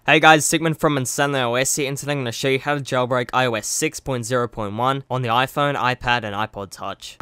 Hey guys, Sigmund from Install Cydia here, and today I'm going to show you how to jailbreak iOS 6.0.1 on the iPhone, iPad, and iPod Touch.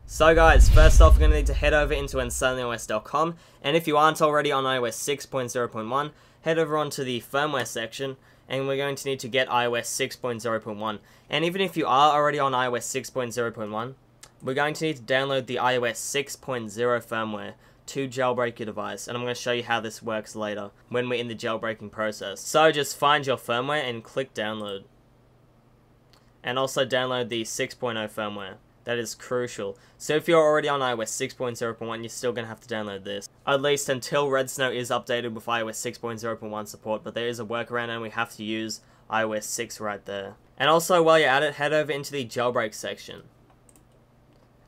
So guys, first off, we're going to need to head over into InstallCydia.com, and if you aren't already on iOS 6.0.1, head over onto the firmware section, and we're going to need to get iOS 6.0.1. And even if you are already on iOS 6.0.1, we're going to need to download the iOS 6.0 firmware to jailbreak your device, and I'm going to show you how this works later when we're in the jailbreaking process. So just find your firmware and click download, and also download the 6.0 firmware. That is crucial. So if you're already on iOS 6.0.1, you're still going to have to download this, at least until Redsn0w is updated with iOS 6.0.1 support, but there is a workaround and we have to use iOS 6 right there. And also while you're at it, head over into the jailbreak section,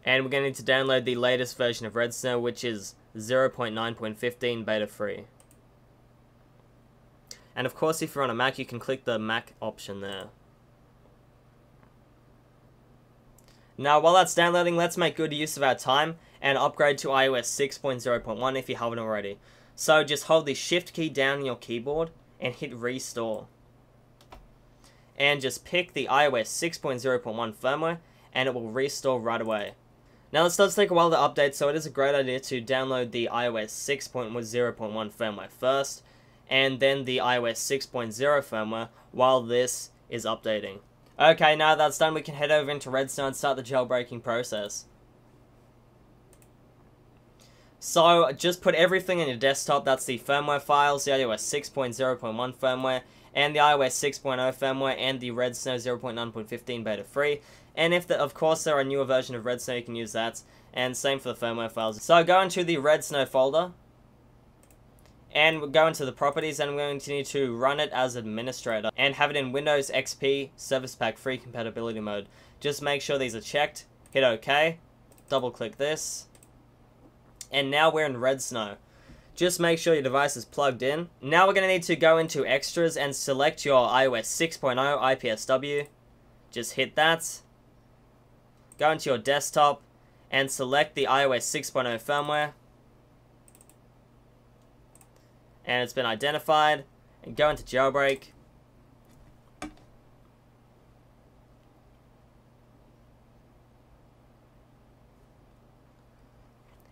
and we're going to need to download the latest version of Redsn0w, which is 0.9.15 beta free. And of course, if you're on a Mac, you can click the Mac option there. Now, while that's downloading, let's make good use of our time and upgrade to iOS 6.0.1 if you haven't already. So just hold the Shift key down on your keyboard and hit Restore. And just pick the iOS 6.0.1 firmware and it will restore right away. Now this does take a while to update, so it is a great idea to download the iOS 6.0.1 firmware first, and then the iOS 6.0 firmware while this is updating. Okay, now that's done, we can head over into Redsn0w and start the jailbreaking process. So just put everything in your desktop. That's the firmware files, the iOS 6.0.1 firmware, and the iOS 6.0 firmware, and the Redsn0w 0.9.15 beta free. And if, of course, there are a newer version of Redsn0w, you can use that. And same for the firmware files. So go into the Redsn0w folder, and go into the properties, and we're going to need to run it as administrator, and have it in Windows XP Service Pack Free Compatibility Mode. Just make sure these are checked, hit OK, double click this, and now we're in Redsn0w. Just make sure your device is plugged in. Now we're going to need to go into Extras and select your iOS 6.0 IPSW. Just hit that. Go into your desktop and select the iOS 6.0 firmware. And it's been identified. And go into Jailbreak.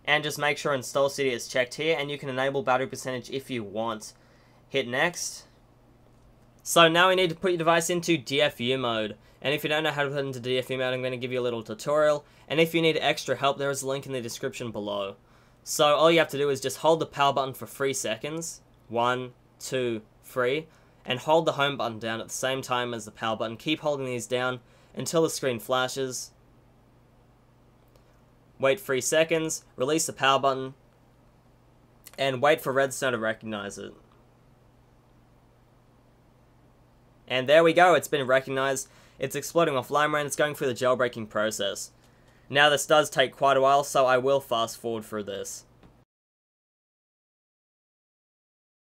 And just make sure Install Cydia is checked here, and you can enable battery percentage if you want. Hit Next. So now we need to put your device into DFU mode. And if you don't know how to put it into DFU mode, I'm going to give you a little tutorial. And if you need extra help, there is a link in the description below. So all you have to do is just hold the power button for 3 seconds. 1, 2, 3. And hold the home button down at the same time as the power button. Keep holding these down until the screen flashes. Wait 3 seconds, release the power button, and wait for Redsn0w to recognize it. And there we go, it's been recognized. It's exploding off LimeWire and it's going through the jailbreaking process. Now this does take quite a while, so I will fast forward through this.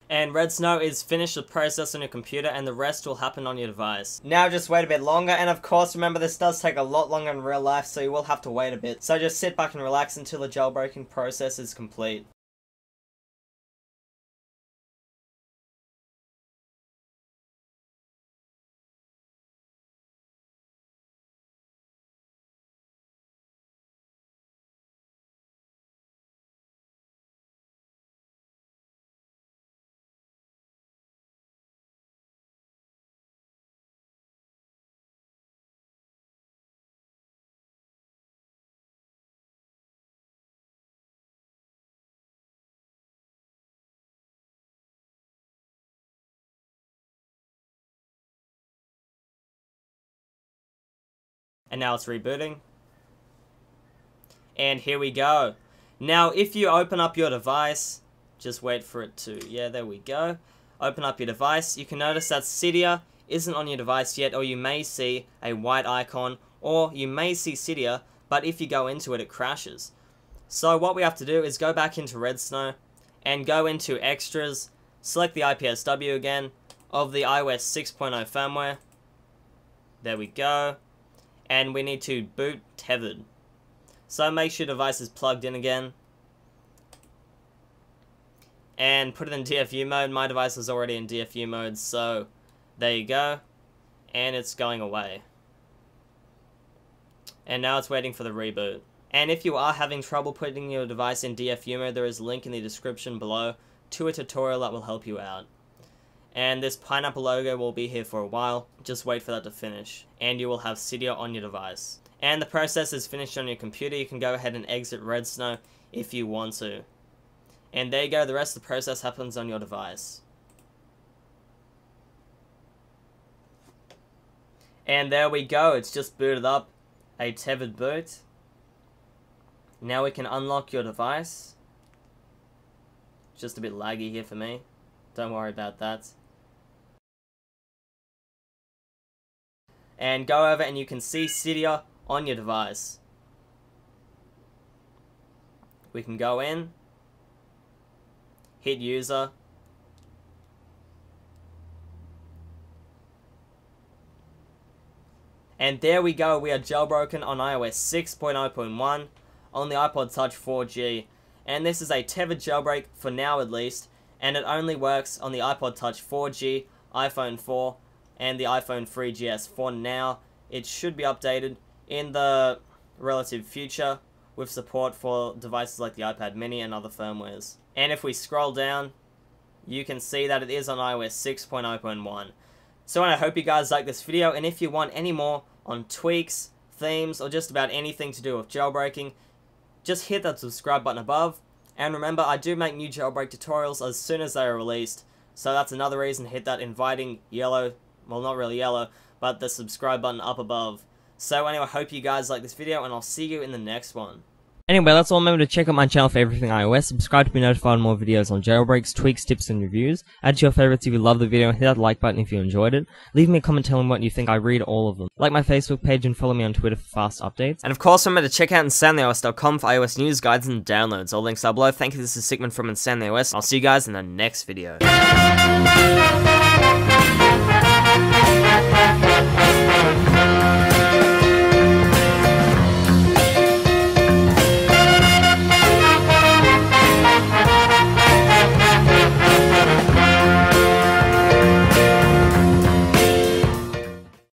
And Redsn0w is finished the process on your computer, and the rest will happen on your device. Now just wait a bit longer, and of course remember this does take a lot longer in real life, so you will have to wait a bit. So just sit back and relax until the jailbreaking process is complete. And now it's rebooting. And here we go. Now if you open up your device, just wait for it to, yeah, there we go. Open up your device, you can notice that Cydia isn't on your device yet, or you may see a white icon, or you may see Cydia, but if you go into it, it crashes. So what we have to do is go back into Redsn0w, and go into Extras, select the IPSW again, of the iOS 6.0 firmware. There we go. And we need to boot tethered. So make sure your device is plugged in again. and put it in DFU mode. My device is already in DFU mode, so there you go. And it's going away. And now it's waiting for the reboot. And if you are having trouble putting your device in DFU mode, there is a link in the description below to a tutorial that will help you out. And this pineapple logo will be here for a while. Just wait for that to finish. And you will have Cydia on your device. And the process is finished on your computer. You can go ahead and exit Redsn0w if you want to. And there you go, the rest of the process happens on your device. And there we go, it's just booted up, a tethered boot. Now we can unlock your device. Just a bit laggy here for me, don't worry about that. And go over and you can see Cydia on your device. We can go in, hit user, and there we go, we are jailbroken on iOS 6.0.1 on the iPod Touch 4G. And this is a tethered jailbreak for now at least, and it only works on the iPod Touch 4G, iPhone 4, and the iPhone 3GS for now. It should be updated in the relative future with support for devices like the iPad mini and other firmwares. And if we scroll down, you can see that it is on iOS 6.0.1. So I hope you guys like this video, and if you want any more on tweaks, themes, or just about anything to do with jailbreaking, just hit that subscribe button above. And remember, I do make new jailbreak tutorials as soon as they are released, so that's another reason to hit that inviting yellow, well not really yellow, but the subscribe button up above. So anyway, I hope you guys like this video, and I'll see you in the next one. Anyway, that's all. Remember to check out my channel for everything iOS, subscribe to be notified of more videos on jailbreaks, tweaks, tips, and reviews. Add to your favorites if you love the video, and hit that like button if you enjoyed it. Leave me a comment telling me what you think, I read all of them. Like my Facebook page and follow me on Twitter for fast updates. And of course, remember to check out InstallCydia.com for iOS news, guides, and downloads. All links are below. Thank you, this is Sigmund from InstallCydia, and I'll see you guys in the next video.